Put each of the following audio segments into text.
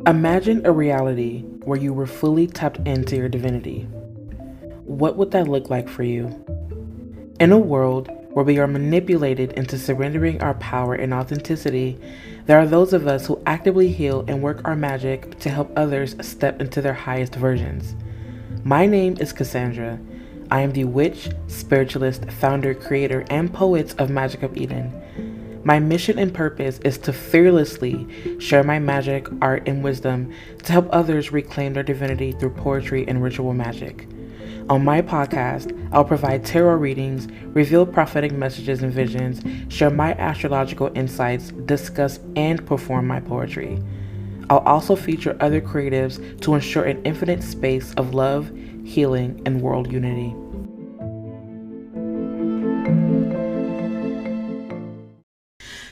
Imagine a reality where you were fully tapped into your divinity. What would that look like for you? In a world where we are manipulated into surrendering our power and authenticity, there are those of us who actively heal and work our magic to help others step into their highest versions. My name is KaSandra. I am the witch, spiritualist, founder, creator, and poet of Magick of Eden. My mission and purpose is to fearlessly share my magic, art, and wisdom to help others reclaim their divinity through poetry and ritual magic. On my podcast, I'll provide tarot readings, reveal prophetic messages and visions, share my astrological insights, discuss and perform my poetry. I'll also feature other creatives to ensure an infinite space of love, healing, and world unity.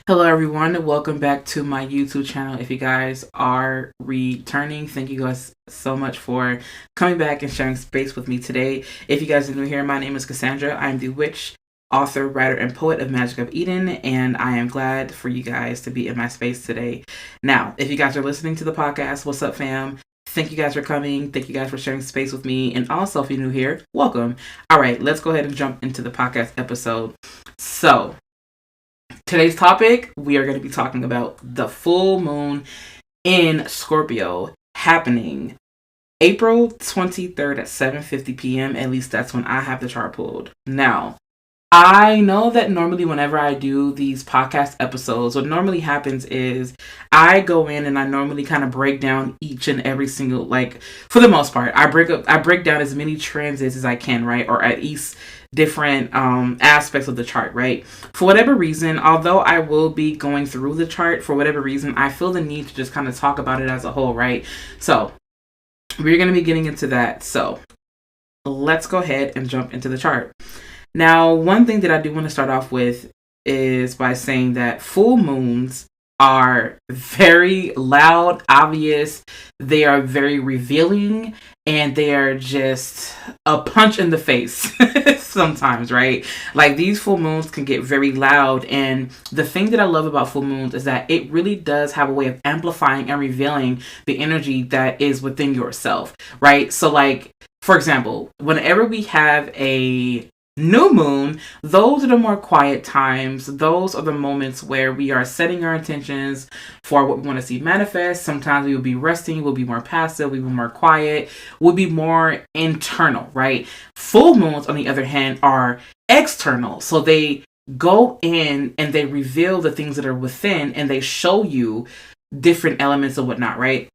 Hello everyone, and welcome back to my YouTube channel. If you guys are returning, thank you guys so much for coming back and sharing space with me today. If you guys are new here, my name is KaSandra. I am the witch, author, writer, and poet of Magick of Eden, and I am glad for you guys to be in my space today. Now, if you guys are listening to the podcast, what's up fam? Thank you guys for coming. Thank you guys for sharing space with me. And also, if you're new here, welcome. All right, let's go ahead and jump into the podcast episode. So, today's topic, we are going to be talking about the full moon in Scorpio happening April 23rd at 7:50 p.m. At least that's when I have the chart pulled. Now, I know that normally whenever I do these podcast episodes, what normally happens is I go in and I normally kind of break down each and every single, like, for the most part, I break down as many transits as I can, right? Or at least different aspects of the chart, right? For whatever reason, although I will be going through the chart, for whatever reason, I feel the need to just kind of talk about it as a whole, right? So we're going to be getting into that. So let's go ahead and jump into the chart. Now, one thing that I do want to start off with is by saying that full moons are very loud, obvious, they are very revealing, and they are just a punch in the face sometimes, right? Like, these full moons can get very loud, and the thing that I love about full moons is that it really does have a way of amplifying and revealing the energy that is within yourself, right? So, like, for example, whenever we have a new moon, those are the more quiet times. Those are the moments where we are setting our intentions for what we want to see manifest. Sometimes we will be resting, we'll be more passive, we'll be more quiet, we'll be more internal, right? Full moons, on the other hand, are external. So they go in and they reveal the things that are within and they show you different elements and whatnot, right?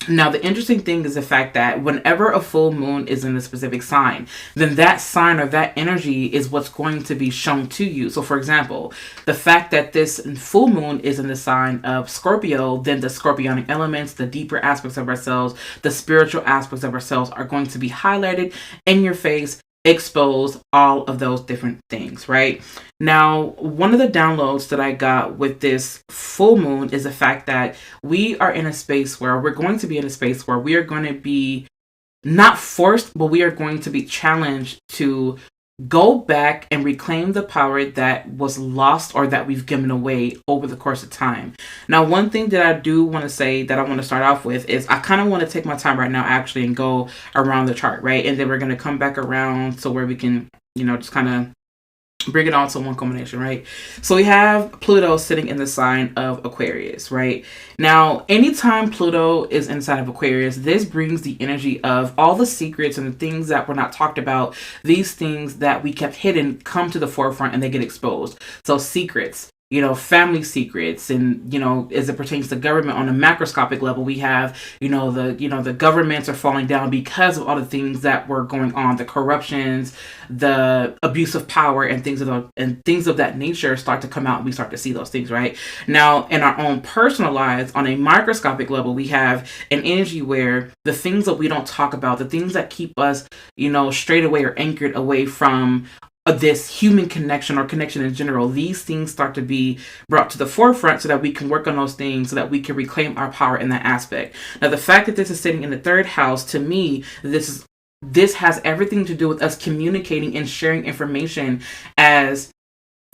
Now, the interesting thing is the fact that whenever a full moon is in a specific sign, then that sign or that energy is what's going to be shown to you. So, for example, the fact that this full moon is in the sign of Scorpio, then the scorpionic elements, the deeper aspects of ourselves, the spiritual aspects of ourselves are going to be highlighted in your face, expose all of those different things, right? Now, one of the downloads that I got with this full moon is the fact that we are in a space where we're going to be in a space where we are going to be not forced, but we are going to be challenged to go back and reclaim the power that was lost or that we've given away over the course of time. Now, one thing that I do want to say that I want to start off with is I kind of want to take my time right now actually and go around the chart, right? And then we're going to come back around so where we can, just kind of bring it all to one combination, right? So we have Pluto sitting in the sign of Aquarius, right? Now, anytime Pluto is inside of Aquarius, this brings the energy of all the secrets and the things that were not talked about. These things that we kept hidden come to the forefront and they get exposed. So secrets, family secrets, and, as it pertains to government on a macroscopic level, we have, the governments are falling down because of all the things that were going on, the corruptions, the abuse of power, and things of that nature start to come out, and we start to see those things, right? Now, in our own personal lives, on a microscopic level, we have an energy where the things that we don't talk about, the things that keep us, straight away or anchored away from this human connection or connection in general, these things start to be brought to the forefront so that we can work on those things, so that we can reclaim our power in that aspect. Now, the fact that this is sitting in the third house, to me, this has everything to do with us communicating and sharing information as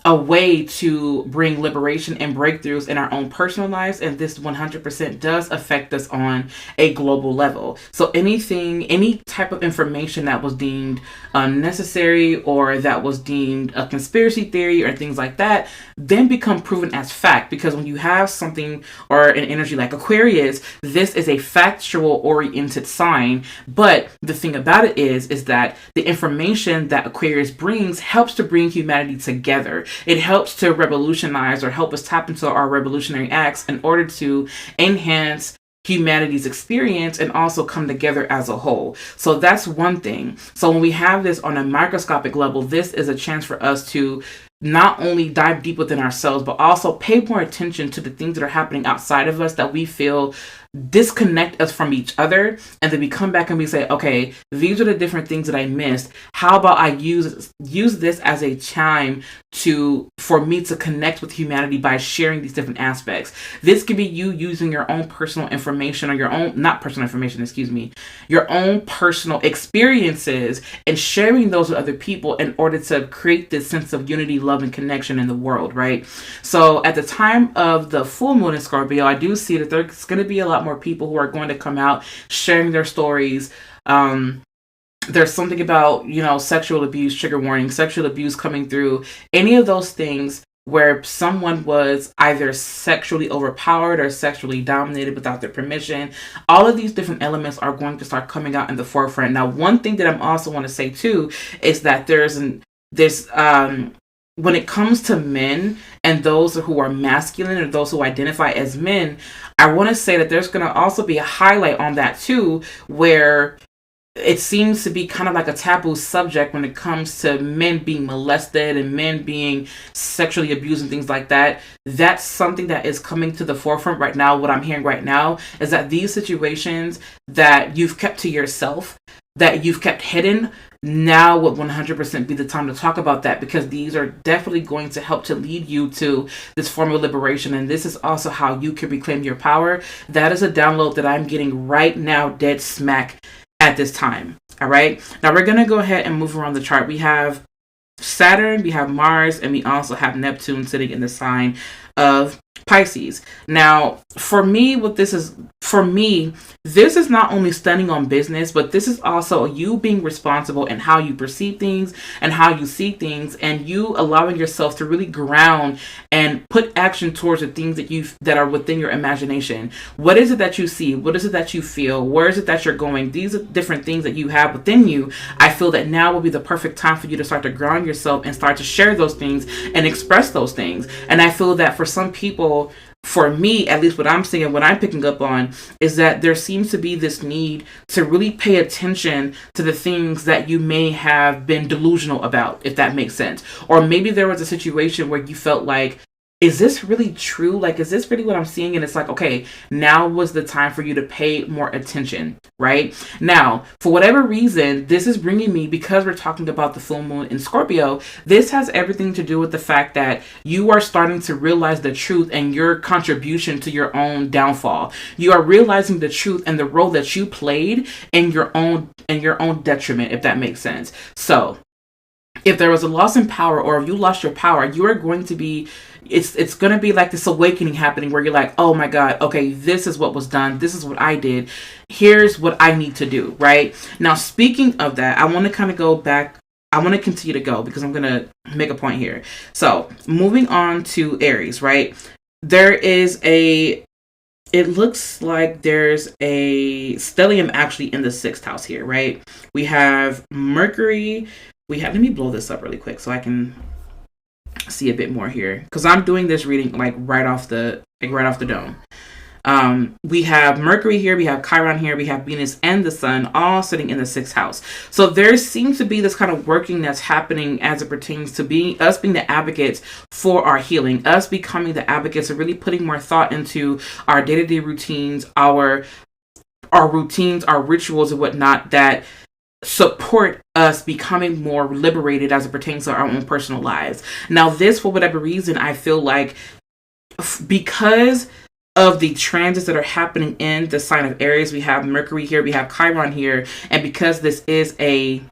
a way to bring liberation and breakthroughs in our own personal lives, and this 100% does affect us on a global level. So any type of information that was deemed unnecessary or that was deemed a conspiracy theory or things like that, then become proven as fact. Because when you have something or an energy like Aquarius, this is a factual oriented sign. But the thing about it is that the information that Aquarius brings helps to bring humanity together. It helps to revolutionize or help us tap into our revolutionary acts in order to enhance humanity's experience and also come together as a whole. So that's one thing. So when we have this on a microscopic level, this is a chance for us to not only dive deep within ourselves, but also pay more attention to the things that are happening outside of us that we feel disconnect us from each other. And then we come back and we say, okay, these are the different things that I missed. How about I use this as a chime for me to connect with humanity by sharing these different aspects. This could be you using your own personal information or your own, not personal information, excuse me, your own personal experiences and sharing those with other people in order to create this sense of unity, love, and connection in the world, right? So at the time of the full moon in Scorpio, I do see that there's going to be a lot more people who are going to come out sharing their stories. There's something about, sexual abuse, trigger warning, sexual abuse coming through, any of those things where someone was either sexually overpowered or sexually dominated without their permission. All of these different elements are going to start coming out in the forefront. Now, one thing that I also want to say too is that when it comes to men and those who are masculine or those who identify as men, I want to say that there's going to also be a highlight on that too, where it seems to be kind of like a taboo subject when it comes to men being molested and men being sexually abused and things like that. That's something that is coming to the forefront right now. What I'm hearing right now is that these situations that you've kept to yourself, that you've kept hidden, now would 100% be the time to talk about that, because these are definitely going to help to lead you to this form of liberation. And this is also how you can reclaim your power. That is a download that I'm getting right now, dead smack at this time. All right. Now we're going to go ahead and move around the chart. We have Saturn, we have Mars, and we also have Neptune sitting in the sign of Pisces. Now, for me, this is not only standing on business, but this is also you being responsible in how you perceive things and how you see things, and you allowing yourself to really ground and put action towards the things that are within your imagination. What is it that you see? What is it that you feel? Where is it that you're going? These are different things that you have within you. I feel that now will be the perfect time for you to start to ground yourself and start to share those things and express those things. And I feel that for some people, for me, at least what I'm seeing, what I'm picking up on, is that there seems to be this need to really pay attention to the things that you may have been delusional about, if that makes sense. Or maybe there was a situation where you felt like, is this really true? Like, is this really what I'm seeing? And it's like, okay, now was the time for you to pay more attention, right? Now, for whatever reason, this is bringing me, because we're talking about the full moon in Scorpio, this has everything to do with the fact that you are starting to realize the truth and your contribution to your own downfall. You are realizing the truth and the role that you played in your own detriment, if that makes sense. So, if there was a loss in power, or if you lost your power, you are going to be, it's going to be like this awakening happening where you're like, oh my God, okay, this is what was done. This is what I did. Here's what I need to do, right? Now, speaking of that, I want to kind of go back. I want to continue to go because I'm going to make a point here. So moving on to Aries, right? It looks like there's a stellium actually in the 6th house here, right? We have Mercury. Let me blow this up really quick so I can see a bit more here, because I'm doing this reading like right off the dome. We have Mercury here, we have Chiron here, we have Venus and the Sun all sitting in the 6th house. So there seems to be this kind of working that's happening as it pertains to us being the advocates for our healing, us becoming the advocates and really putting more thought into our day-to-day routines, our routines, our rituals and whatnot that support us becoming more liberated as it pertains to our own personal lives. Now, this, for whatever reason, I feel like because of the transits that are happening in the sign of Aries, we have Mercury here, we have Chiron here, and because this is a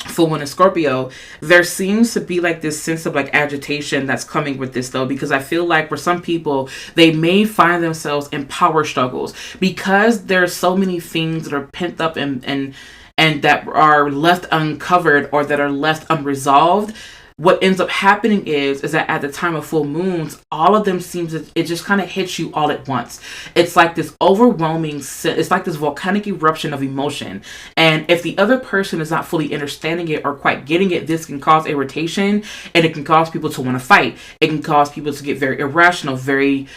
full moon in Scorpio, there seems to be like this sense of like agitation that's coming with this though, because I feel like for some people, they may find themselves in power struggles because there are so many things that are pent up and that are left uncovered or that are left unresolved. What ends up happening is that at the time of full moons, all of them seems that it just kind of hits you all at once. It's like this overwhelming, it's like this volcanic eruption of emotion. And if the other person is not fully understanding it or quite getting it, this can cause irritation, and it can cause people to want to fight. It can cause people to get very irrational, very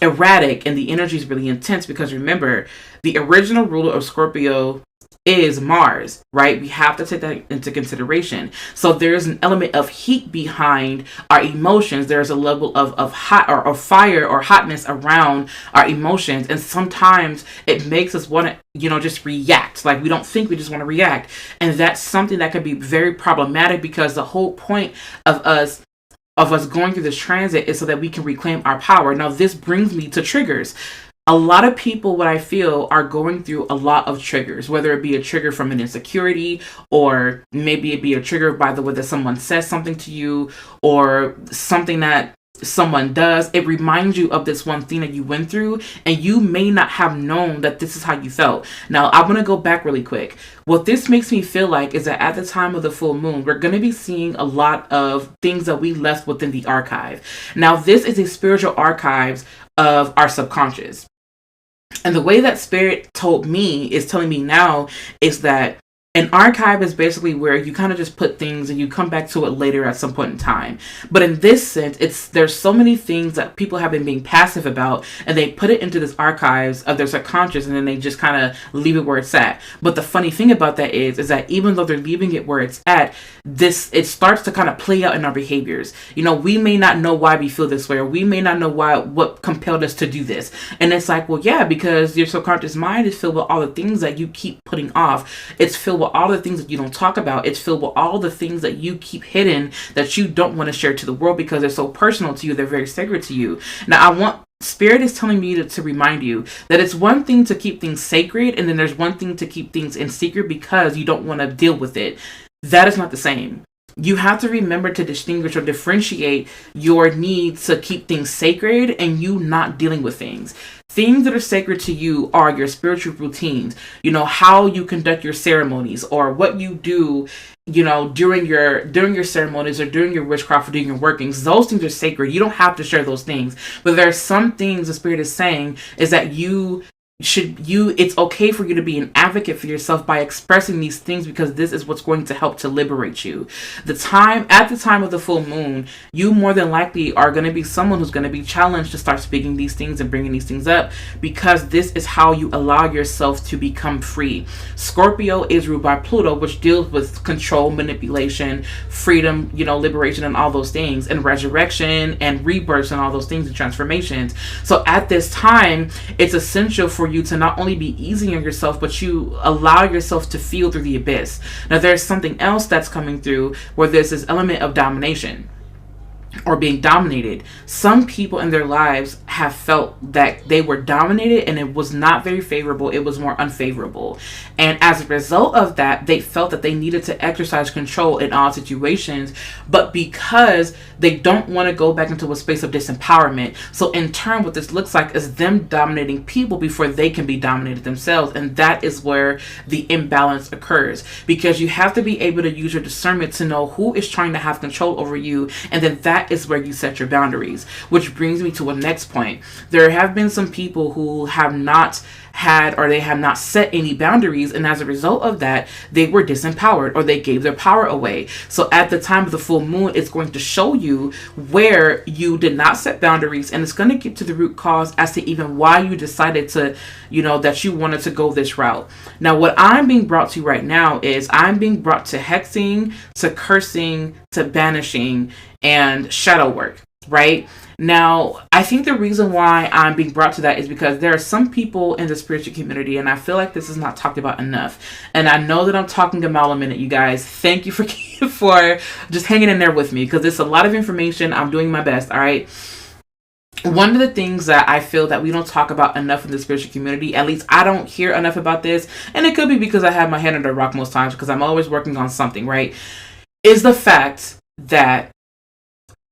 erratic, and the energy is really intense because remember, the original ruler of Scorpio is Mars, right? We have to take that into consideration. So there's an element of heat behind our emotions. There's a level of hot or fire or hotness around our emotions. And sometimes it makes us want to, just react. Like we don't think, we just want to react. And that's something that can be very problematic because the whole point of us going through this transit is so that we can reclaim our power. Now, this brings me to triggers. A lot of people, what I feel, are going through a lot of triggers, whether it be a trigger from an insecurity, or maybe it be a trigger by the way that someone says something to you, or something that someone does. It reminds you of this one thing that you went through, and you may not have known that this is how you felt. Now, I'm going to go back really quick. What this makes me feel like is that at the time of the full moon, we're going to be seeing a lot of things that we left within the archive. Now, this is a spiritual archives of our subconscious. And the way that spirit told me is telling me now is that an archive is basically where you kind of just put things and you come back to it later at some point in time. But in this sense, there's so many things that people have been being passive about, and they put it into this archives of their subconscious, and then they just kind of leave it where it's at. But the funny thing about that is that even though they're leaving it where it's at, it starts to kind of play out in our behaviors. We may not know why we feel this way, or we may not know what compelled us to do this. And it's like, well, yeah, because your subconscious mind is filled with all the things that you keep putting off. It's filled with all the things that you don't talk about. It's filled with all the things that you keep hidden that you don't want to share to the world because they're so personal to you. They're very sacred to you. Now, Spirit is telling me to remind you that it's one thing to keep things sacred, and then there's one thing to keep things in secret because you don't want to deal with it. That is not the same. You have to remember to distinguish or differentiate your need to keep things sacred and you not dealing with things. Things that are sacred to you are your spiritual routines, how you conduct your ceremonies or what you do, during your ceremonies or during your witchcraft or during your workings. Those things are sacred. You don't have to share those things. But there are some things the Spirit is saying is that it's okay for you to be an advocate for yourself by expressing these things because this is what's going to help to liberate you. At the time of the full moon, you more than likely are going to be someone who's going to be challenged to start speaking these things and bringing these things up because this is how you allow yourself to become free. Scorpio is ruled by Pluto, which deals with control, manipulation, freedom, liberation and all those things, and resurrection and rebirths and all those things and transformations. So at this time, it's essential for you to not only be easy on yourself, but you allow yourself to feel through the abyss. Now, there's something else that's coming through where there's this element of domination or being dominated. Some people in their lives have felt that they were dominated and it was not very favorable. It was more unfavorable. And as a result of that, they felt that they needed to exercise control in all situations, but because they don't want to go back into a space of disempowerment. So in turn, what this looks like is them dominating people before they can be dominated themselves. And that is where the imbalance occurs, because you have to be able to use your discernment to know who is trying to have control over you. And then that is where you set your boundaries, which brings me to a next point. There have been some people who have not had, or they have not set any boundaries, and as a result of that, they were disempowered or they gave their power away. So at the time of the full moon, it's going to show you where you did not set boundaries, and it's going to get to the root cause as to even why you decided to, that you wanted to go this route. Now, what I'm being brought to right now is I'm being brought to hexing, to cursing, to banishing, and shadow work, right? Now, I think the reason why I'm being brought to that is because there are some people in the spiritual community, and I feel like this is not talked about enough. And I know that I'm talking a mile a minute, you guys. Thank you for just hanging in there with me, because it's a lot of information. I'm doing my best, all right? one of the things that I feel that we don't talk about enough in the spiritual community, at least I don't hear enough about this, and it could be because I have my head under a rock most times because I'm always working on something, right? Is the fact that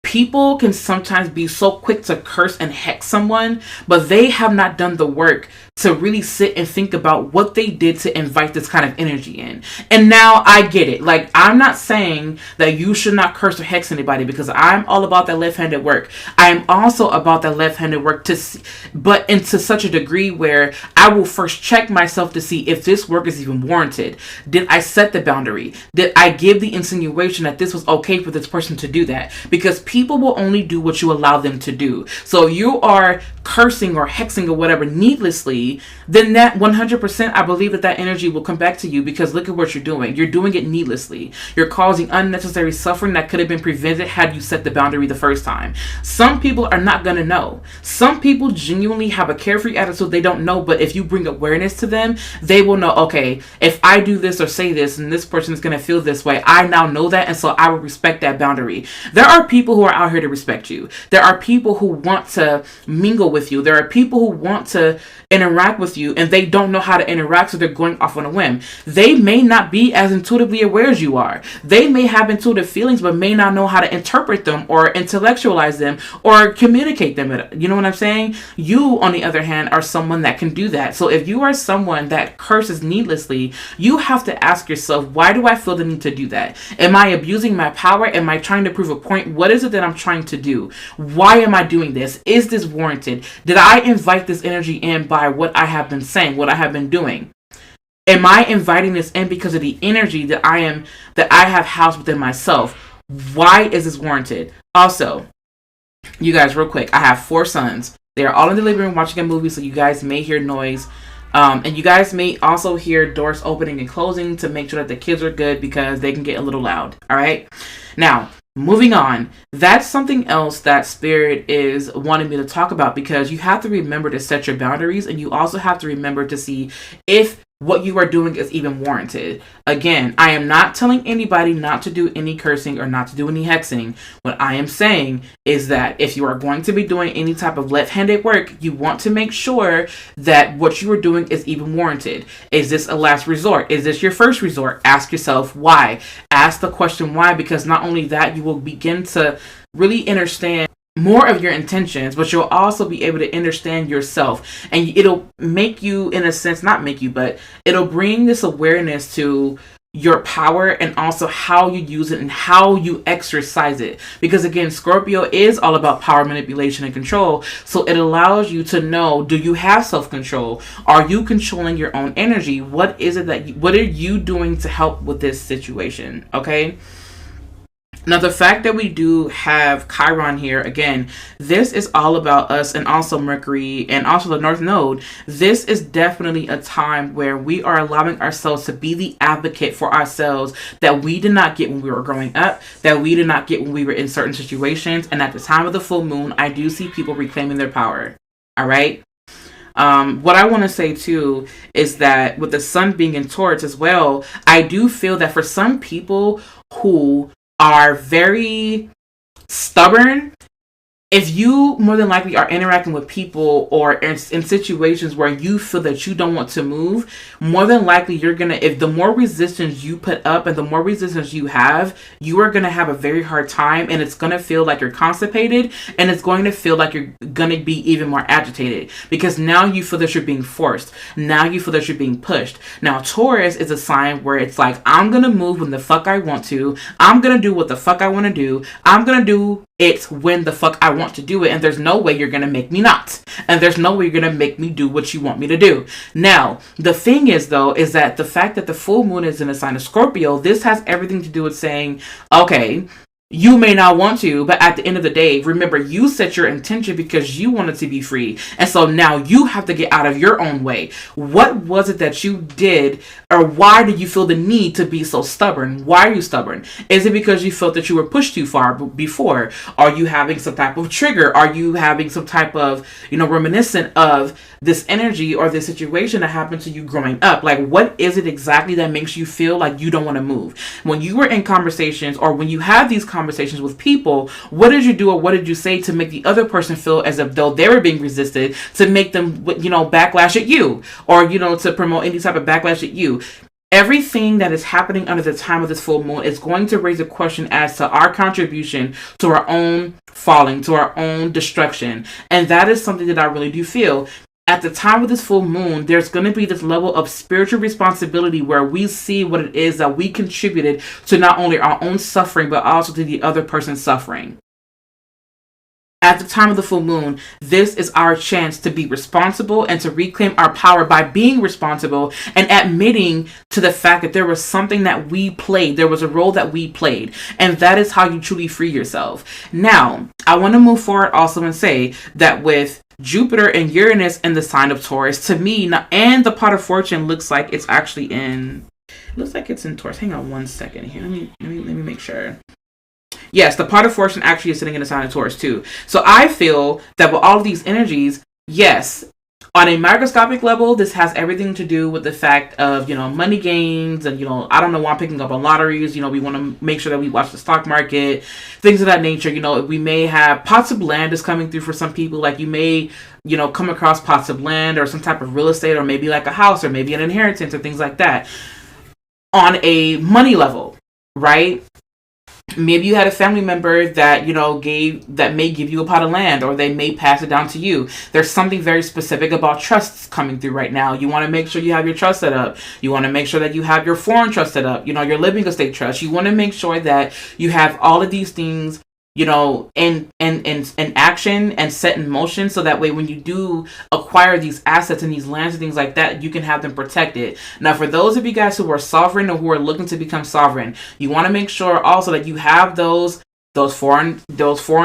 people can sometimes be so quick to curse and hex someone, but they have not done the work to really sit and think about what they did to invite this kind of energy in. And now I get it. Like, I'm not saying that you should not curse or hex anybody, because I'm all about that left-handed work. I am also about that left-handed work to see, but into such a degree where I will first check myself to see if this work is even warranted. Did I set the boundary? Did I give the insinuation that this was okay for this person to do that? Because people will only do what you allow them to do. So if you are cursing or hexing or whatever needlessly, then that 100%, I believe that energy will come back to you, because look at what you're doing. You're doing it needlessly. You're causing unnecessary suffering that could have been prevented had you set the boundary the first time. Some people are not going to know. Some people genuinely have a carefree attitude. They don't know, but if you bring awareness to them, they will know, okay, if I do this or say this and this person is going to feel this way, I now know that, and so I will respect that boundary. There are people who are out here to respect you. There are people who want to mingle with you. There are people who want to interact with you, and they don't know how to interact, so they're going off on a whim. They may not be as intuitively aware as you are. They may have intuitive feelings, but may not know how to interpret them or intellectualize them or communicate them. You know what I'm saying? You, on the other hand, are someone that can do that. So if you are someone that curses needlessly, you have to ask yourself, why do I feel the need to do that? Am I abusing my power? Am I trying to prove a point? What is it that I'm trying to do? Why am I doing this? Is this warranted? Did I invite this energy in by what I have been saying, what I have been doing? Am I inviting this in because of the energy that I have housed within myself? Why is this warranted? Also, you guys, real quick, I have 4 sons. They are all in the living room watching a movie, so you guys may hear noise. And you guys may also hear doors opening and closing to make sure that the kids are good, because they can get a little loud. All right? Now, moving on, that's something else that Spirit is wanting me to talk about, because you have to remember to set your boundaries, and you also have to remember to see if what you are doing is even warranted. Again, I am not telling anybody not to do any cursing or not to do any hexing. What I am saying is that if you are going to be doing any type of left-handed work, you want to make sure that what you are doing is even warranted. Is this a last resort? Is this your first resort? Ask yourself why. Ask the question why, because not only that, you will begin to really understand more of your intentions, but you'll also be able to understand yourself, and it'll make you, in a sense, not make you, but it'll bring this awareness to your power, and also how you use it and how you exercise it. Because again, Scorpio is all about power, manipulation, and control. So it allows you to know, do you have self-control? Are you controlling your own energy? What is it that what are you doing to help with this situation? Okay. Now, the fact that we do have Chiron here, again, this is all about us, and also Mercury and also the North Node. This is definitely a time where we are allowing ourselves to be the advocate for ourselves that we did not get when we were growing up, that we did not get when we were in certain situations. And at the time of the full moon, I do see people reclaiming their power. All right. What I want to say too is that with the sun being in Taurus as well, I do feel that for some people who are very stubborn, if you more than likely are interacting with people or in situations where you feel that you don't want to move, more than likely you're gonna, if the more resistance you put up and the more resistance you are gonna have a very hard time, and it's gonna feel like you're constipated, and it's going to feel like you're gonna be even more agitated, because now you feel that you're being forced. Now you feel that you're being pushed. Now Taurus is a sign where it's like, I'm gonna move when the fuck I want to. I'm gonna do what the fuck I want to do. I'm gonna do it when the fuck I want to do it, and there's no way you're gonna make me not, and there's no way you're gonna make me do what you want me to do. Now, the thing is though, is that the fact that the full moon is in a sign of Scorpio, this has everything to do with saying, okay, you may not want to, but at the end of the day, remember, you set your intention because you wanted to be free. And so now you have to get out of your own way. What was it that you did, or why did you feel the need to be so stubborn? Why are you stubborn? Is it because you felt that you were pushed too far before? Are you having some type of trigger? Are you having some type of, reminiscent of this energy or this situation that happened to you growing up? Like, what is it exactly that makes you feel like you don't want to move? When you were in conversations, or when you have these conversations conversations with people, what did you do or what did you say to make the other person feel as if though they were being resisted, to make them, backlash at you, or, to promote any type of backlash at you? Everything that is happening under the time of this full moon is going to raise a question as to our contribution to our own falling, to our own destruction. And that is something that I really do feel. At the time of this full moon, there's going to be this level of spiritual responsibility where we see what it is that we contributed to not only our own suffering, but also to the other person's suffering. At the time of the full moon, this is our chance to be responsible and to reclaim our power by being responsible and admitting to the fact that there was something that we played. There was a role that we played. And that is how you truly free yourself. Now, I want to move forward also and say that with Jupiter and Uranus in the sign of Taurus, to me, and the pot of fortune looks like it's actually in, looks like it's in Taurus. Hang on one second here. Let me make sure. Yes, the pot of fortune actually is sitting in the sign of Taurus too. So I feel that with all of these energies, yes, on a microscopic level, this has everything to do with the fact of, money gains and, I don't know why I'm picking up on lotteries. We want to make sure that we watch the stock market, things of that nature. We may have pots of land is coming through for some people. Like you may, come across pots of land or some type of real estate, or maybe like a house, or maybe an inheritance or things like that on a money level, right? Maybe you had a family member that, may give you a pot of land, or they may pass it down to you. There's something very specific about trusts coming through right now. You want to make sure you have your trust set up. You want to make sure that you have your foreign trust set up, your living estate trust. You want to make sure that you have all of these things, in action and set in motion, so that way when you do acquire these assets and these lands and things like that, you can have them protected. Now, for those of you guys who are sovereign or who are looking to become sovereign, you want to make sure also that you have those foreign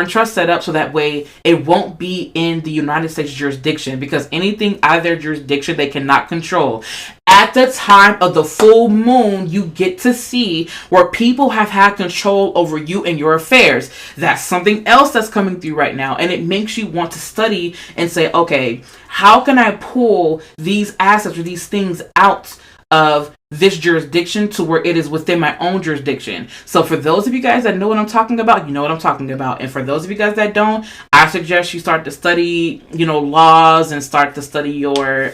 trusts set up, so that way it won't be in the United States jurisdiction, because anything out of their jurisdiction they cannot control. At the time of the full moon, you get to see where people have had control over you and your affairs. That's something else that's coming through right now, and it makes you want to study and say, okay, how can I pull these assets or these things out of this jurisdiction to where it is within my own jurisdiction? So for those of you guys that know what I'm talking about, you know what I'm talking about. And for those of you guys that don't, I suggest you start to study, laws, and start to study your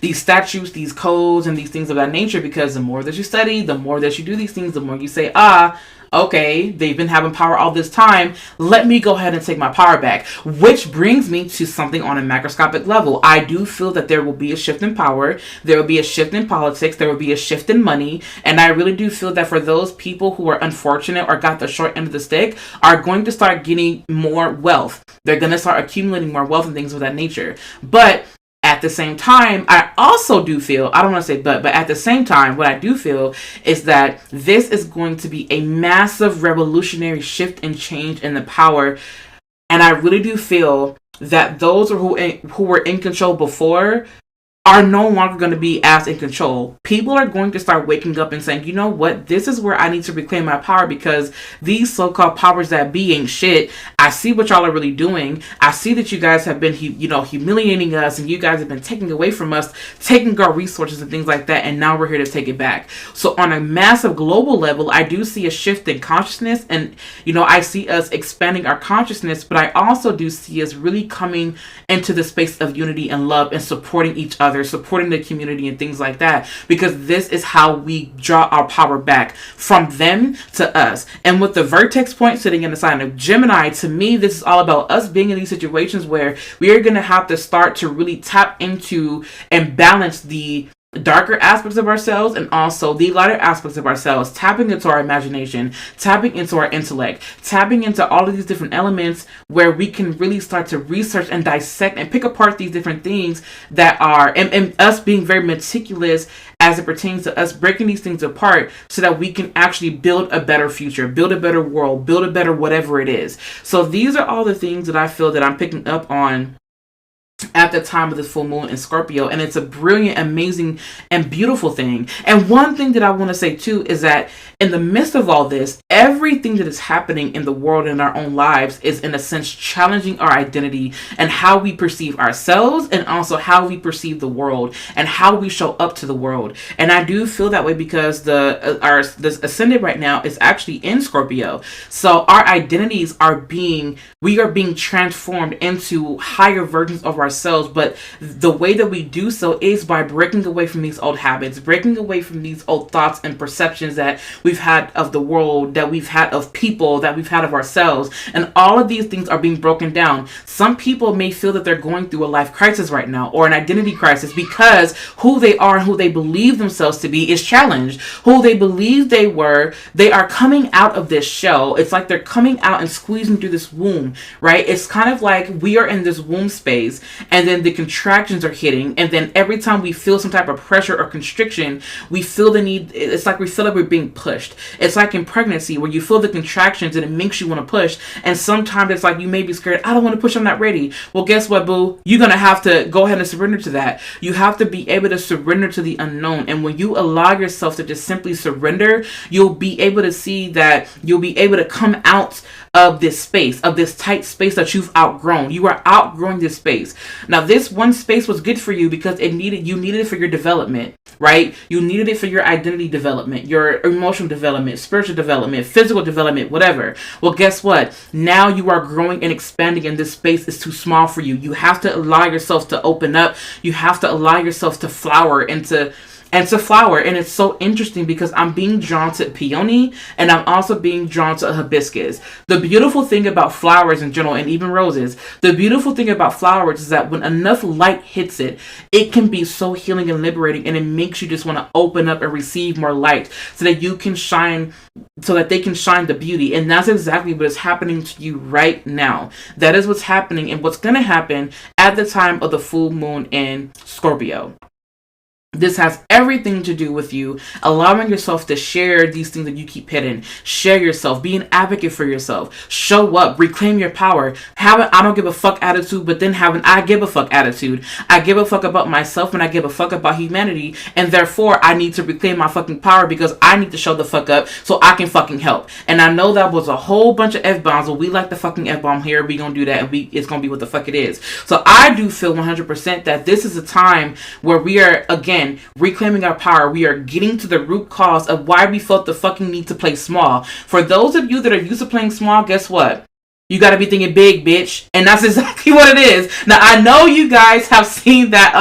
these statutes, these codes, and these things of that nature, because the more that you study, the more that you do these things, the more you say, okay, they've been having power all this time. Let me go ahead and take my power back. Which brings me to something on a macroscopic level. I do feel that there will be a shift in power. There will be a shift in politics. There will be a shift in money. And I really do feel that for those people who are unfortunate or got the short end of the stick, are going to start getting more wealth. They're going to start accumulating more wealth and things of that nature. But at the same time, I also do feel, I don't want to say but at the same time, what I do feel is that this is going to be a massive revolutionary shift and change in the power. And I really do feel that those who were in control before are no longer going to be as in control. People are going to start waking up and saying, you know what, this is where I need to reclaim my power, because these so-called powers that be ain't shit. I see what y'all are really doing. I see that you guys have been, humiliating us, and you guys have been taking away from us, taking our resources and things like that, and now we're here to take it back. So on a massive global level, I do see a shift in consciousness, and, I see us expanding our consciousness, but I also do see us really coming into the space of unity and love and supporting each other, supporting the community and things like that, because this is how we draw our power back from them to us. And with the vertex point sitting in the sign of Gemini, to me, this is all about us being in these situations where we are going to have to start to really tap into and balance the darker aspects of ourselves and also the lighter aspects of ourselves, tapping into our imagination, tapping into our intellect, tapping into all of these different elements where we can really start to research and dissect and pick apart these different things that are, and us being very meticulous as it pertains to us breaking these things apart, so that we can actually build a better future, build a better world, build a better whatever it is. So these are all the things that I feel that I'm picking up on at the time of the full moon in Scorpio. And it's a brilliant, amazing, and beautiful thing. And one thing that I want to say too is that in the midst of all this, everything that is happening in the world and in our own lives is in a sense challenging our identity and how we perceive ourselves, and also how we perceive the world and how we show up to the world. And I do feel that way because this ascendant right now is actually in Scorpio. So our identities we are being transformed into higher versions of ourselves, but the way that we do so is by breaking away from these old habits, breaking away from these old thoughts and perceptions that we've had of the world, that we've had of people, that we've had of ourselves. And all of these things are being broken down. Some people may feel that they're going through a life crisis right now, or an identity crisis, because who they are and who they believe themselves to be is challenged. Who they believe they are coming out of this shell. It's like they're coming out and squeezing through this womb, right? It's kind of like we are in this womb space, and then the contractions are hitting, and then every time we feel some type of pressure or constriction, we feel the need. It's like we feel like we're being pushed. It's like in pregnancy where you feel the contractions and it makes you want to push, and sometimes it's like you may be scared. I don't want to push, I'm not ready. Well, guess what, boo? You're gonna have to go ahead and surrender to that. You have to be able to surrender to the unknown, and when you allow yourself to just simply surrender, you'll be able to see that you'll be able to come out of this space, of this tight space that you've outgrown. You are outgrowing this space. Now, this one space was good for you because you needed it for your development, right? You needed it for your identity development, your emotional development, spiritual development, physical development, whatever. Well, guess what? Now you are growing and expanding, and this space is too small for you. You have to allow yourself to open up. You have to allow yourself to flower and flower. And it's so interesting because I'm being drawn to peony, and I'm also being drawn to hibiscus. The beautiful thing about flowers in general, and even roses, the beautiful thing about flowers is that when enough light hits it, it can be so healing and liberating, and it makes you just want to open up and receive more light so that you can shine, so that they can shine the beauty. And that's exactly what is happening to you right now. That is what's happening, and what's going to happen at the time of the full moon in Scorpio. This has everything to do with you allowing yourself to share these things that you keep hidden. Share yourself. Be an advocate for yourself. Show up. Reclaim your power. Have an I don't give a fuck attitude, but then have an I give a fuck attitude. I give a fuck about myself, and I give a fuck about humanity, and therefore I need to reclaim my fucking power because I need to show the fuck up so I can fucking help. And I know that was a whole bunch of F-bombs, but we like the fucking F-bomb here. We gonna do that, and it's gonna be what the fuck it is. So I do feel 100% that this is a time where we are, again, reclaiming our power. We are getting to the root cause of why we felt the fucking need to play small. For those of you that are used to playing small, guess what? You got to be thinking big, bitch. And that's exactly what it is. Now, I know you guys have seen that.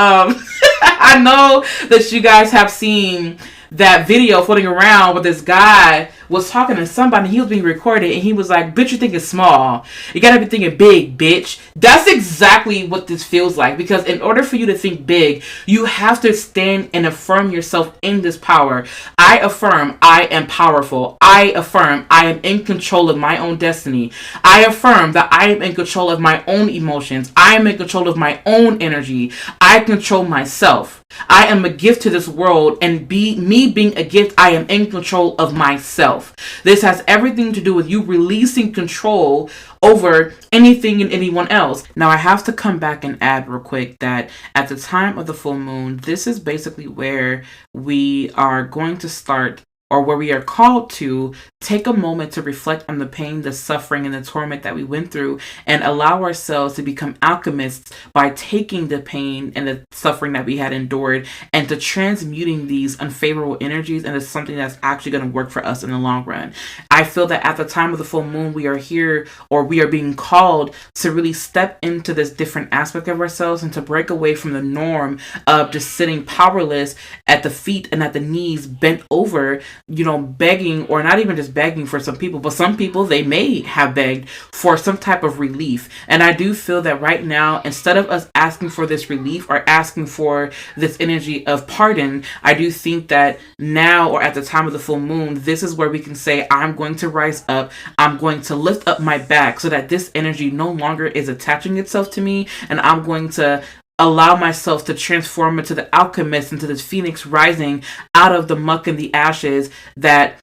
I know that you guys have seen that video floating around where this guy was talking to somebody. He was being recorded, and he was like, bitch, you're thinking small. You gotta be thinking big, bitch. That's exactly what this feels like, because in order for you to think big, you have to stand and affirm yourself in this power. I affirm I am powerful. I affirm I am in control of my own destiny. I affirm that I am in control of my own emotions. I am in control of my own energy. I control myself. I am a gift to this world, and me being a gift, I am in control of myself. This has everything to do with you releasing control over anything and anyone else. Now, I have to come back and add real quick that at the time of the full moon, this is basically where we are going to start, or where we are called to take a moment to reflect on the pain, the suffering, and the torment that we went through, and allow ourselves to become alchemists by taking the pain and the suffering that we had endured and to transmuting these unfavorable energies into something that's actually going to work for us in the long run. I feel that at the time of the full moon, we are here, or we are being called to really step into this different aspect of ourselves and to break away from the norm of just sitting powerless at the feet and at the knees, bent over, begging, or not even just begging for some people, but some people, they may have begged for some type of relief. And I do feel that right now, instead of us asking for this relief or asking for this energy of pardon, I do think that now, or at the time of the full moon, this is where we can say, I'm going to rise up. I'm going to lift up my back so that this energy no longer is attaching itself to me, and I'm going to allow myself to transform into the alchemist, into this phoenix rising out of the muck and the ashes that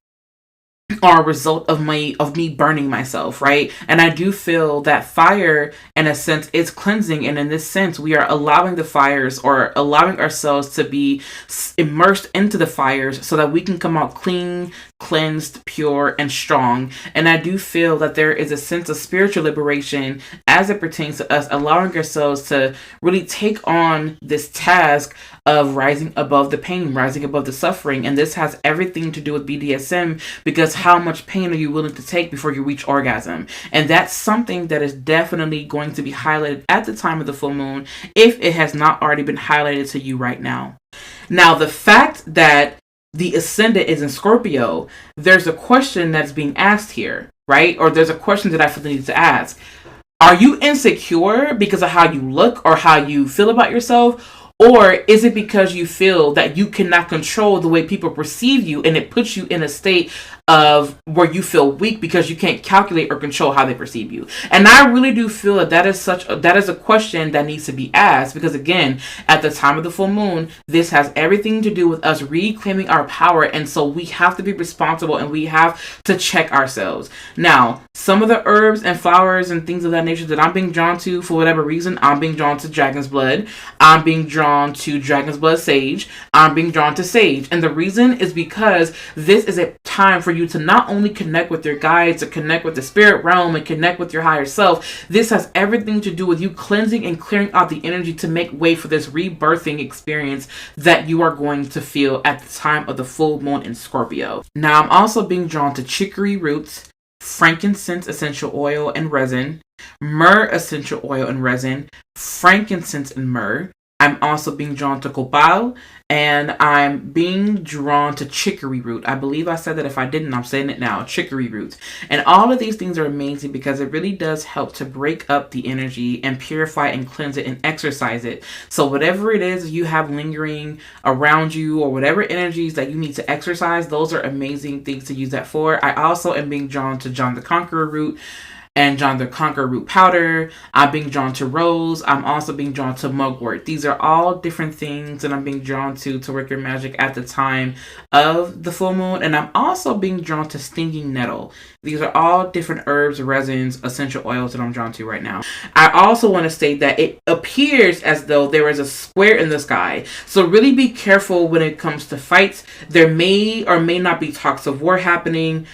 are a result of me burning myself, right? And I do feel that fire, in a sense, is cleansing, and in this sense, we are allowing the fires, or allowing ourselves to be immersed into the fires, so that we can come out clean, cleansed, pure, and strong. And I do feel that there is a sense of spiritual liberation as it pertains to us allowing ourselves to really take on this task of rising above the pain, rising above the suffering. And this has everything to do with BDSM, because how much pain are you willing to take before you reach orgasm? And that's something that is definitely going to be highlighted at the time of the full moon, if it has not already been highlighted to you right now. Now, the fact that the ascendant is in Scorpio, there's a question that's being asked here, right? Or there's a question that I feel the need to ask. Are you insecure because of how you look or how you feel about yourself? Or is it because you feel that you cannot control the way people perceive you, and it puts you in a state of where you feel weak because you can't calculate or control how they perceive you? And I really do feel that that is a question that needs to be asked, because again, at the time of the full moon, this has everything to do with us reclaiming our power, and so we have to be responsible and we have to check ourselves. Now, some of the herbs and flowers and things of that nature that I'm being drawn to, for whatever reason, I'm being drawn to dragon's blood. I'm being drawn to dragon's blood sage. I'm being drawn to sage. And the reason is because this is a time for you to not only connect with your guides, to connect with the spirit realm and connect with your higher self. This has everything to do with you cleansing and clearing out the energy to make way for this rebirthing experience that you are going to feel at the time of the full moon in Scorpio. Now, I'm also being drawn to chicory roots, frankincense essential oil and resin, myrrh essential oil and resin, frankincense and myrrh. I'm also being drawn to copal, and I'm being drawn to chicory root. I believe I said that. If I didn't, I'm saying it now. Chicory root. And all of these things are amazing because it really does help to break up the energy and purify and cleanse it and exercise it. So whatever it is you have lingering around you, or whatever energies that you need to exercise, those are amazing things to use that for. I also am being drawn to John the Conqueror root and John the Conqueror root powder. I'm being drawn to rose. I'm also being drawn to mugwort. These are all different things that I'm being drawn to work your magic at the time of the full moon. And I'm also being drawn to stinging nettle. These are all different herbs, resins, essential oils that I'm drawn to right now. I also want to state that it appears as though there is a square in the sky. So really be careful when it comes to fights. There may or may not be talks of war happening,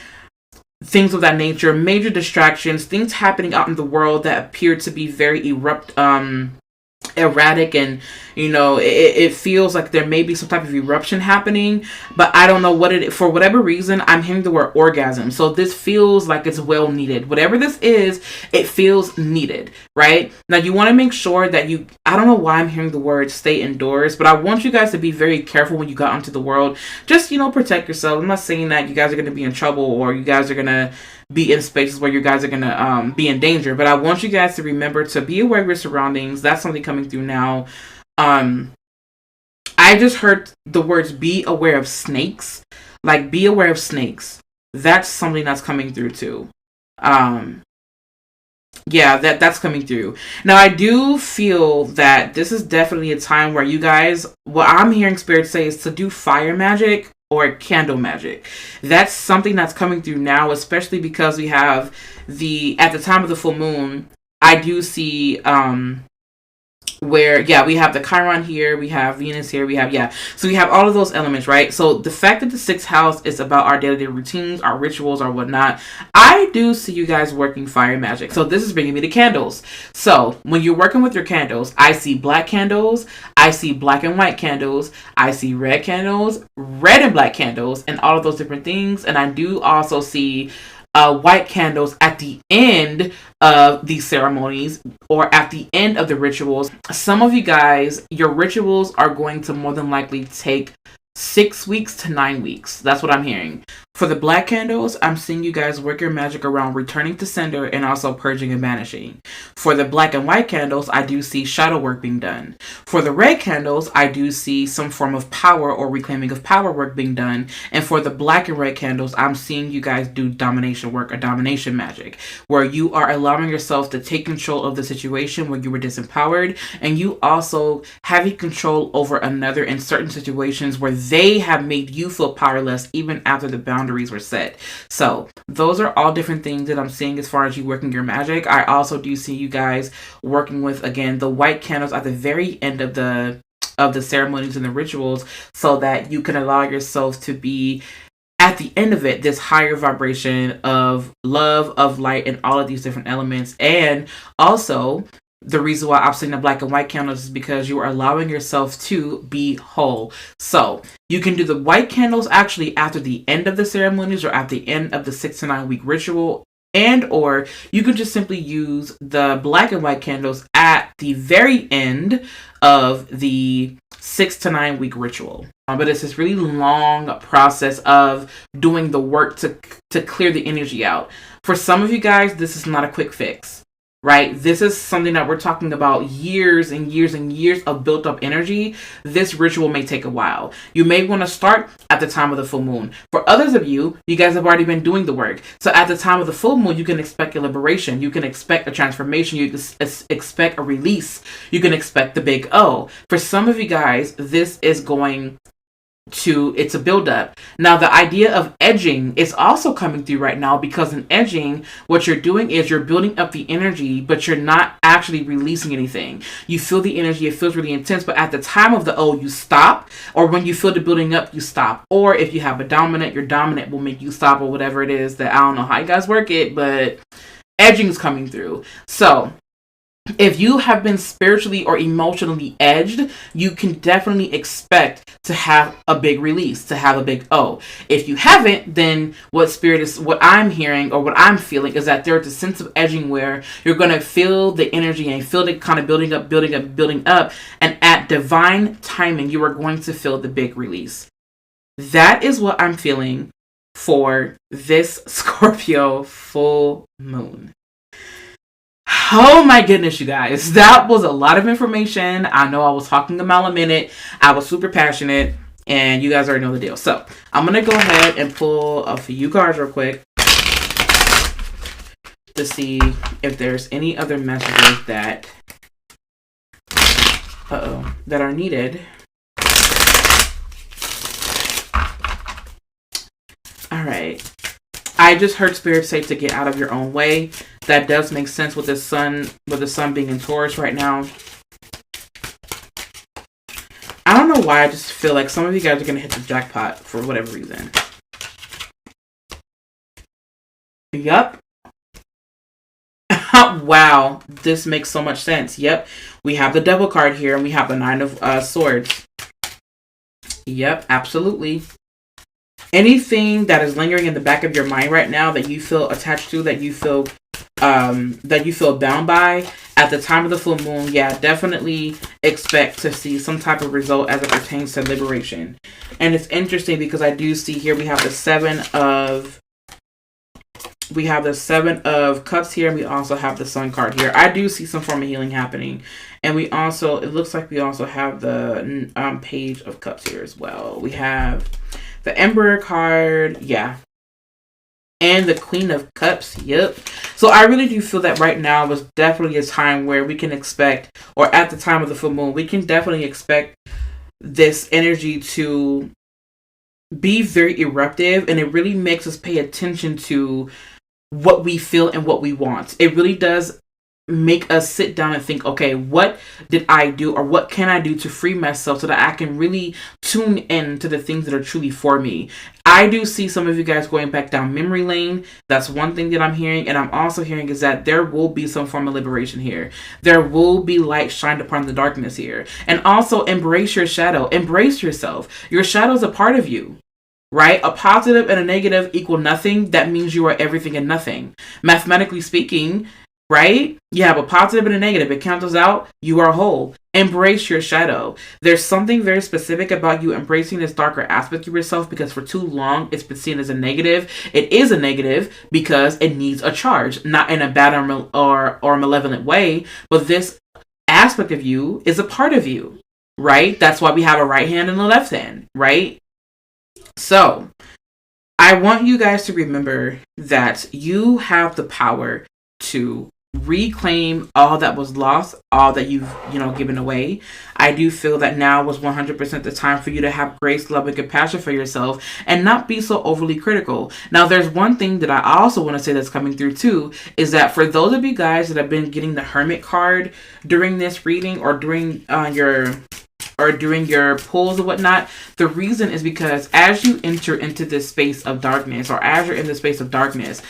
things of that nature, major distractions, things happening out in the world that appear to be very erratic, and it feels like there may be some type of eruption happening, but I don't know what it is. For whatever reason, I'm hearing the word orgasm, so this feels like it's well needed. Whatever this is, it feels needed, right? Now you want to make sure that I don't know why I'm hearing the word stay indoors, but I want you guys to be very careful when you go out into the world. Just protect yourself. I'm not saying that you guys are going to be in trouble, or you guys are going to be in spaces where you guys are going to be in danger, but I want you guys to remember to be aware of your surroundings. That's something coming through now. I just heard the words be aware of snakes. Like, be aware of snakes. That's something that's coming through too. Yeah, that's coming through. Now, I do feel that this is definitely a time where you guys, what I'm hearing Spirit say is to do fire magic or candle magic. That's something that's coming through now, especially because we have at the time of the full moon, I do see where, we have the Chiron here, we have Venus here, so we have all of those elements, right? So the fact that the 6th house is about our daily routines, our rituals, or whatnot, I do see you guys working fire magic. So this is bringing me to candles. So when you're working with your candles, I see black candles, I see black and white candles, I see red candles, red and black candles, and all of those different things. And I do also see white candles at the end of these ceremonies, or at the end of the rituals. Some of you guys, your rituals are going to more than likely take 6 weeks to 9 weeks. That's what I'm hearing. For the black candles, I'm seeing you guys work your magic around returning to sender and also purging and banishing. For the black and white candles, I do see shadow work being done. For the red candles, I do see some form of power or reclaiming of power work being done. And for the black and red candles, I'm seeing you guys do domination work or domination magic, where you are allowing yourself to take control of the situation where you were disempowered, and you also having control over another in certain situations where they have made you feel powerless even after the boundary boundaries were set. So those are all different things that I'm seeing as far as you working your magic. I also do see you guys working with, again, the white candles at the very end of the ceremonies and the rituals, so that you can allow yourself to be at the end of it this higher vibration of love, of light, and all of these different elements. And also, the reason why I'm seeing the black and white candles is because you are allowing yourself to be whole. So you can do the white candles actually after the end of the ceremonies or at the end of the 6 to 9 week ritual, and or you can just simply use the black and white candles at the very end of the 6 to 9 week ritual. But it's this really long process of doing the work to clear the energy out. For some of you guys, this is not a quick fix, right? This is something that we're talking about years and years and years of built up energy. This ritual may take a while. You may want to start at the time of the full moon. For others of you, you guys have already been doing the work. So at the time of the full moon, you can expect a liberation. You can expect a transformation. You can expect a release. You can expect the big O. For some of you guys, this is going to, it's a buildup. Now, the idea of edging is also coming through right now, because in edging, what you're doing is you're building up the energy, but you're not actually releasing anything. You feel the energy, it feels really intense, but at the time of the O, you stop, or when you feel the building up, you stop. Or if you have a dominant, your dominant will make you stop, or whatever it is that, I don't know how you guys work it, but edging is coming through. So if you have been spiritually or emotionally edged, you can definitely expect to have a big release, to have a big O. If you haven't, then what I'm hearing or what I'm feeling is that there's a sense of edging where you're going to feel the energy and feel it kind of building up. And at divine timing, you are going to feel the big release. That is what I'm feeling for this Scorpio full moon. Oh my goodness, you guys. That was a lot of information. I know I was talking a mile a minute. I was super passionate, and you guys already know the deal. So I'm going to go ahead and pull a few cards real quick to see if there's any other messages that are needed. All right. I just heard Spirit say to get out of your own way. That does make sense with the sun being in Taurus right now. I don't know why, I just feel like some of you guys are going to hit the jackpot for whatever reason. Yep. Wow, this makes so much sense. Yep, we have the Devil card here, and we have the 9 of Swords. Yep, absolutely. Anything that is lingering in the back of your mind right now that you feel attached to, that you feel bound by, at the time of the full moon, yeah, definitely expect to see some type of result as it pertains to liberation. And it's interesting because I do see here we have the 7 of Cups here, and we also have the Sun card here. I do see some form of healing happening. And we also, it looks like we also have the Page of Cups here as well. We have the Emperor card, yeah. And the Queen of Cups, yep. So I really do feel that right now was definitely a time where we can expect, or at the time of the full moon, we can definitely expect this energy to be very eruptive. And it really makes us pay attention to what we feel and what we want. It really does make us sit down and think, okay, what did I do, or what can I do to free myself so that I can really tune in to the things that are truly for me. I do see some of you guys going back down memory lane. That's one thing that I'm hearing. And I'm also hearing is that there will be some form of liberation here. There will be light shined upon the darkness here. And also embrace your shadow. Embrace yourself. Your shadow is a part of you. Right? A positive and a negative equal nothing. That means you are everything and nothing. Mathematically speaking, right? You have a positive and a negative. It cancels out. You are whole. Embrace your shadow. There's something very specific about you embracing this darker aspect of yourself, because for too long it's been seen as a negative. It is a negative because it needs a charge, not in a bad or malevolent way, but this aspect of you is a part of you, right? That's why we have a right hand and a left hand, right? So I want you guys to remember that you have the power to reclaim all that was lost, all that you've, given away. I do feel that now was 100% the time for you to have grace, love, and compassion for yourself and not be so overly critical. Now, there's one thing that I also want to say that's coming through too, is that for those of you guys that have been getting the Hermit card during this reading or during your pulls or whatnot, the reason is because as you enter into this space of darkness, or as you're in the space of darkness,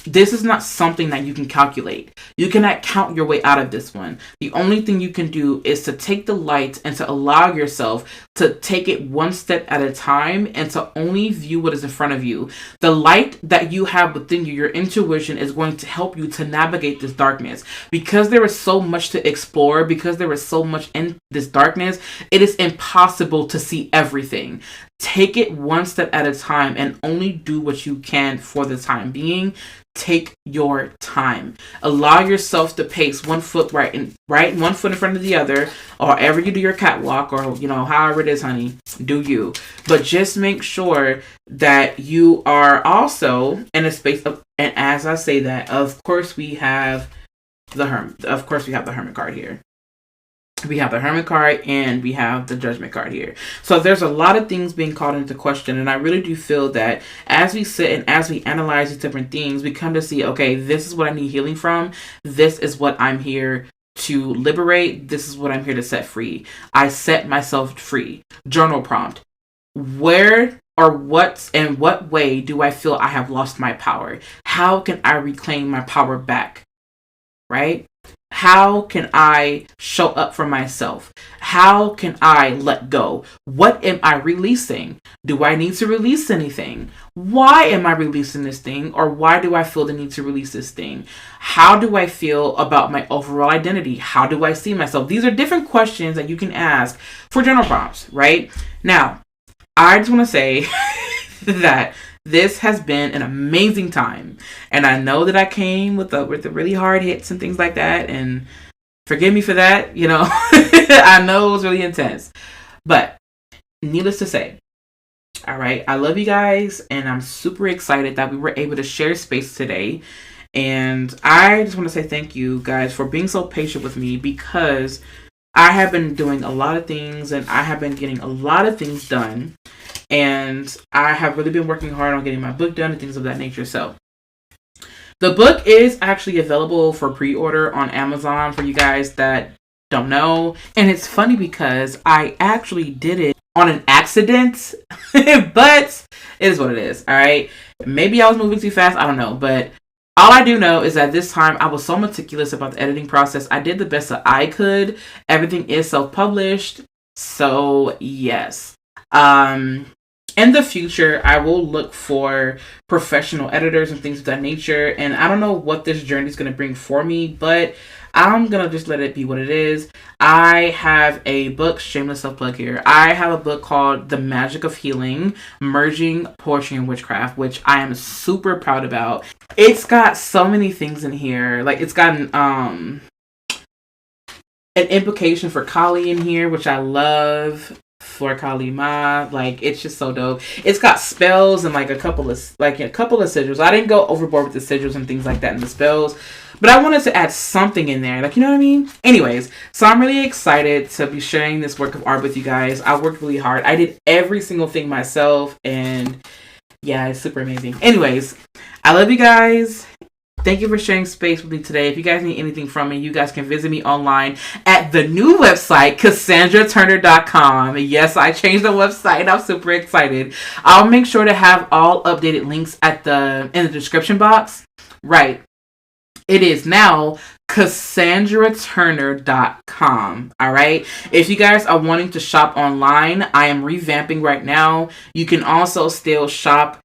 this is not something that you can calculate. You cannot count your way out of this one. The only thing you can do is to take the light and to allow yourself to take it one step at a time and to only view what is in front of you. The light that you have within you, your intuition, is going to help you to navigate this darkness. Because there is so much to explore, because there is so much in this darkness, it is impossible to see everything. Take it one step at a time and only do what you can for the time being. Take your time. Allow yourself to pace one foot right, one foot in front of the other, or however you do your catwalk, or however it is, honey, do you. But just make sure that you are also in a space of, and as I say that, of course we have the Hermit card here. We have the Hermit card and we have the Judgment card here. So there's a lot of things being called into question. And I really do feel that as we sit and as we analyze these different things, we come to see, okay, this is what I need healing from. This is what I'm here to liberate. This is what I'm here to set free. I set myself free. Journal prompt. Where or in what way do I feel I have lost my power? How can I reclaim my power back? Right? How can I show up for myself? How can I let go? What am I releasing? Do I need to release anything? Why am I releasing this thing? Or why do I feel the need to release this thing? How do I feel about my overall identity? How do I see myself? These are different questions that you can ask for journal prompts, right? Now, I just want to say that this has been an amazing time. And I know that I came with the really hard hits and things like that. And forgive me for that. I know it was really intense. But needless to say, all right, I love you guys. And I'm super excited that we were able to share space today. And I just want to say thank you guys for being so patient with me, because I have been doing a lot of things and I have been getting a lot of things done. And I have really been working hard on getting my book done and things of that nature. So the book is actually available for pre-order on Amazon for you guys that don't know. And it's funny because I actually did it on an accident, but it is what it is. All right. Maybe I was moving too fast. I don't know. But all I do know is that this time I was so meticulous about the editing process. I did the best that I could. Everything is self-published. So yes. In the future, I will look for professional editors and things of that nature. And I don't know what this journey is going to bring for me, but I'm going to just let it be what it is. I have a book, shameless self-plug here. I have a book called The Magick of Healing, Merging Poetry and Witchcraft, which I am super proud about. It's got so many things in here. Like, it's got an implication for Kali in here, which I love. For Kali Ma, like, it's just so dope. It's got spells and a couple of sigils. I didn't go overboard with the sigils and things like that in the spells, but I wanted to add something in there, you know what I mean? Anyways, so I'm really excited to be sharing this work of art with you guys. I worked really hard. I did every single thing myself, and yeah, it's super amazing. Anyways, I love you guys. Thank you for sharing space with me today. If you guys need anything from me, you guys can visit me online at the new website, KaSandraTurner.com. Yes, I changed the website. I'm super excited. I'll make sure to have all updated links in the description box. Right. It is now KaSandraTurner.com. All right. If you guys are wanting to shop online, I am revamping right now. You can also still shop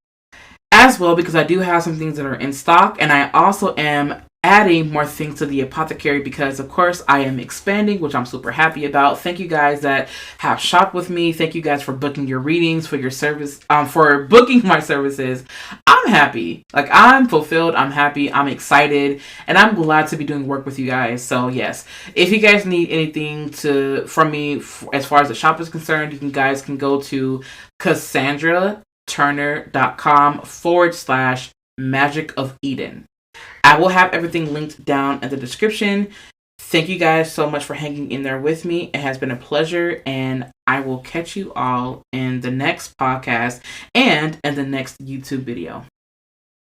as well, because I do have some things that are in stock, and I also am adding more things to the apothecary because, of course, I am expanding, which I'm super happy about. Thank you guys that have shopped with me. Thank you guys for booking your readings, for your service, for booking my services. I'm happy. I'm fulfilled. I'm happy. I'm excited, and I'm glad to be doing work with you guys. So yes, if you guys need anything from me as far as the shop is concerned, you guys can go to KaSandraTurner.com /Magick of Eden. I will have everything linked down in the description. Thank you guys so much for hanging in there with me. It has been a pleasure, and I will catch you all in the next podcast and in the next YouTube video.